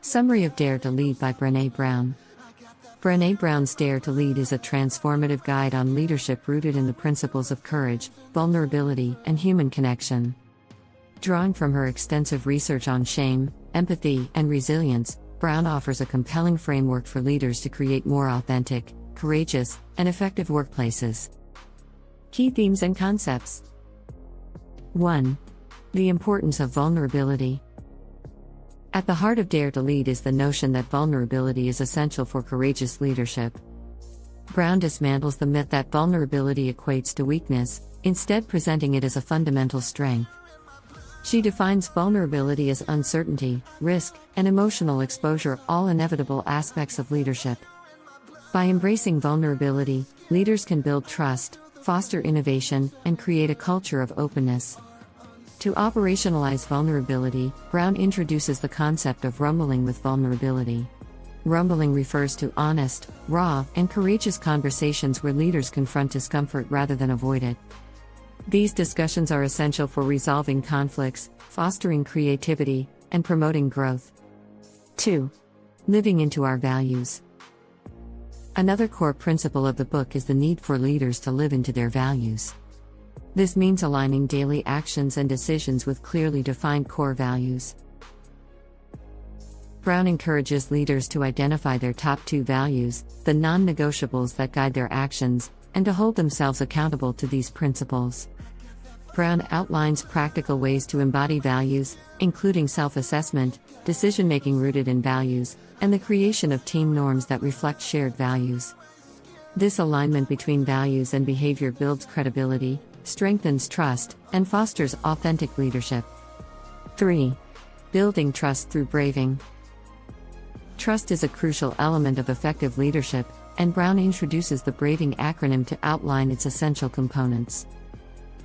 Summary of Dare to Lead by Brene Brown. Brene Brown's Dare to Lead is a transformative guide on leadership rooted in the principles of courage, vulnerability, and human connection. Drawing from her extensive research on shame, empathy, and resilience, Brown offers a compelling framework for leaders to create more authentic, courageous, and effective workplaces. Key themes and concepts. 1. The importance of vulnerability. At the heart of Dare to Lead is the notion that vulnerability is essential for courageous leadership. Brown dismantles the myth that vulnerability equates to weakness, instead presenting it as a fundamental strength. She defines vulnerability as uncertainty, risk, and emotional exposure, all inevitable aspects of leadership. By embracing vulnerability, leaders can build trust, foster innovation, and create a culture of openness. To operationalize vulnerability, Brown introduces the concept of rumbling with vulnerability. Rumbling refers to honest, raw, and courageous conversations where leaders confront discomfort rather than avoid it. These discussions are essential for resolving conflicts, fostering creativity, and promoting growth. 2. Living into our values. Another core principle of the book is the need for leaders to live into their values. This means aligning daily actions and decisions with clearly defined core values. Brown encourages leaders to identify their top 2 values, the non-negotiables that guide their actions, and to hold themselves accountable to these principles. Brown outlines practical ways to embody values, including self-assessment, decision-making rooted in values, and the creation of team norms that reflect shared values. This alignment between values and behavior builds credibility, strengthens trust, and fosters authentic leadership. 3. Building trust through braving. Trust is a crucial element of effective leadership, and Brown introduces the braving acronym to outline its essential components.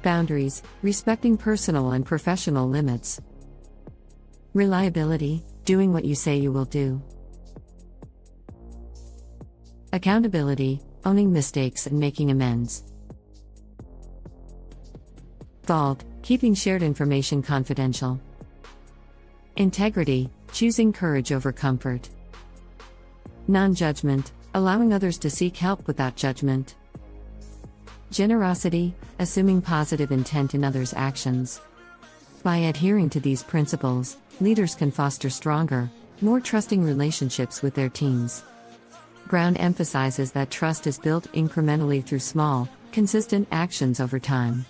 Boundaries, respecting personal and professional limits. Reliability, doing what you say you will do. Accountability, owning mistakes and making amends. Vault, keeping shared information confidential. Integrity, choosing courage over comfort. Non-judgment, allowing others to seek help without judgment. Generosity, assuming positive intent in others' actions. By adhering to these principles, leaders can foster stronger, more trusting relationships with their teams. Brown emphasizes that trust is built incrementally through small, consistent actions over time.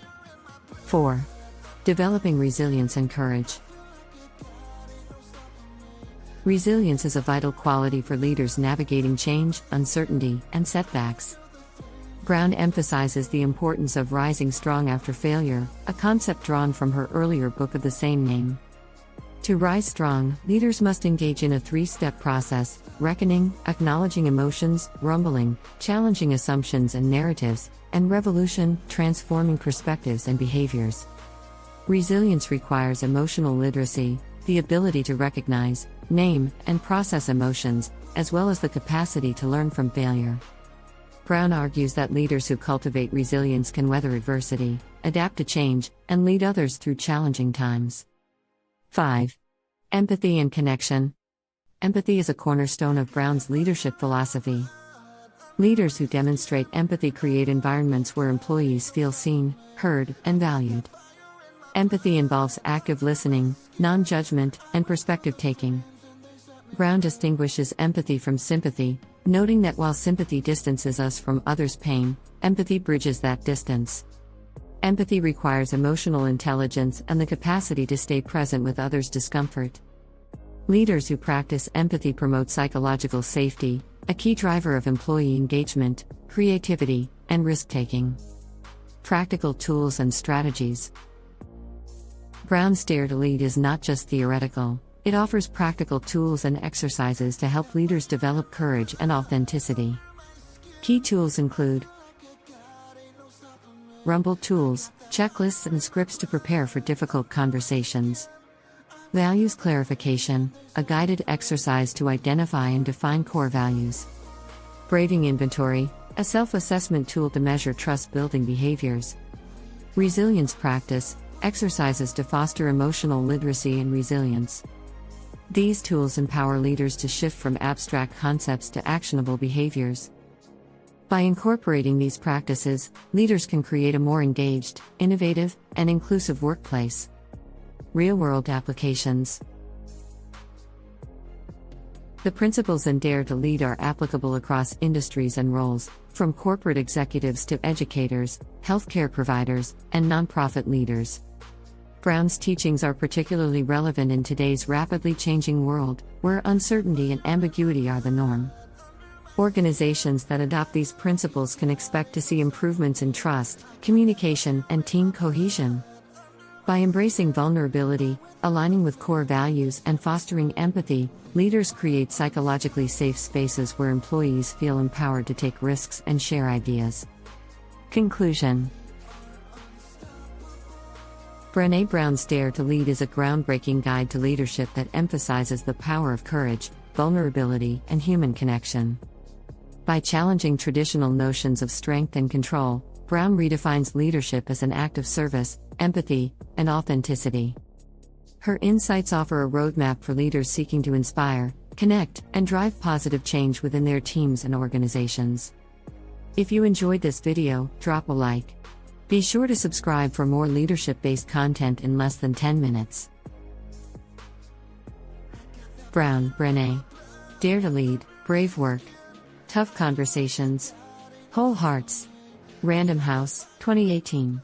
4. Developing resilience and courage. Resilience is a vital quality for leaders navigating change, uncertainty, and setbacks. Brown emphasizes the importance of rising strong after failure, a concept drawn from her earlier book of the same name. To rise strong, leaders must engage in a 3-step process: reckoning, acknowledging emotions, rumbling, challenging assumptions and narratives, and revolution, transforming perspectives and behaviors. Resilience requires emotional literacy, the ability to recognize, name, and process emotions, as well as the capacity to learn from failure. Brown argues that leaders who cultivate resilience can weather adversity, adapt to change, and lead others through challenging times. 5. Empathy and connection. Empathy is a cornerstone of Brown's leadership philosophy. Leaders who demonstrate empathy create environments where employees feel seen, heard, and valued. Empathy involves active listening, non-judgment, and perspective-taking. Brown distinguishes empathy from sympathy, noting that while sympathy distances us from others' pain, empathy bridges that distance. Empathy requires emotional intelligence and the capacity to stay present with others' discomfort. Leaders who practice empathy promote psychological safety, a key driver of employee engagement, creativity, and risk-taking. Practical tools and strategies. Brown's Dare to Lead is not just theoretical, it offers practical tools and exercises to help leaders develop courage and authenticity. Key tools include Rumble tools, checklists and scripts to prepare for difficult conversations. Values clarification, a guided exercise to identify and define core values. Braving inventory, a self-assessment tool to measure trust-building behaviors. Resilience practice, exercises to foster emotional literacy and resilience. These tools empower leaders to shift from abstract concepts to actionable behaviors. By incorporating these practices, leaders can create a more engaged, innovative, and inclusive workplace. Real-world applications. The principles in Dare to Lead are applicable across industries and roles, from corporate executives to educators, healthcare providers, and nonprofit leaders. Brown's teachings are particularly relevant in today's rapidly changing world, where uncertainty and ambiguity are the norm. Organizations that adopt these principles can expect to see improvements in trust, communication, and team cohesion. By embracing vulnerability, aligning with core values, and fostering empathy, leaders create psychologically safe spaces where employees feel empowered to take risks and share ideas. Conclusion. Brene Brown's Dare to Lead is a groundbreaking guide to leadership that emphasizes the power of courage, vulnerability, and human connection. By challenging traditional notions of strength and control, Brown redefines leadership as an act of service, empathy, and authenticity. Her insights offer a roadmap for leaders seeking to inspire, connect, and drive positive change within their teams and organizations. If you enjoyed this video, drop a like. Be sure to subscribe for more leadership-based content in less than 10 minutes. Brown, Brene. Dare to Lead, Brave Work. Tough Conversations. Whole Hearts. Random House, 2018.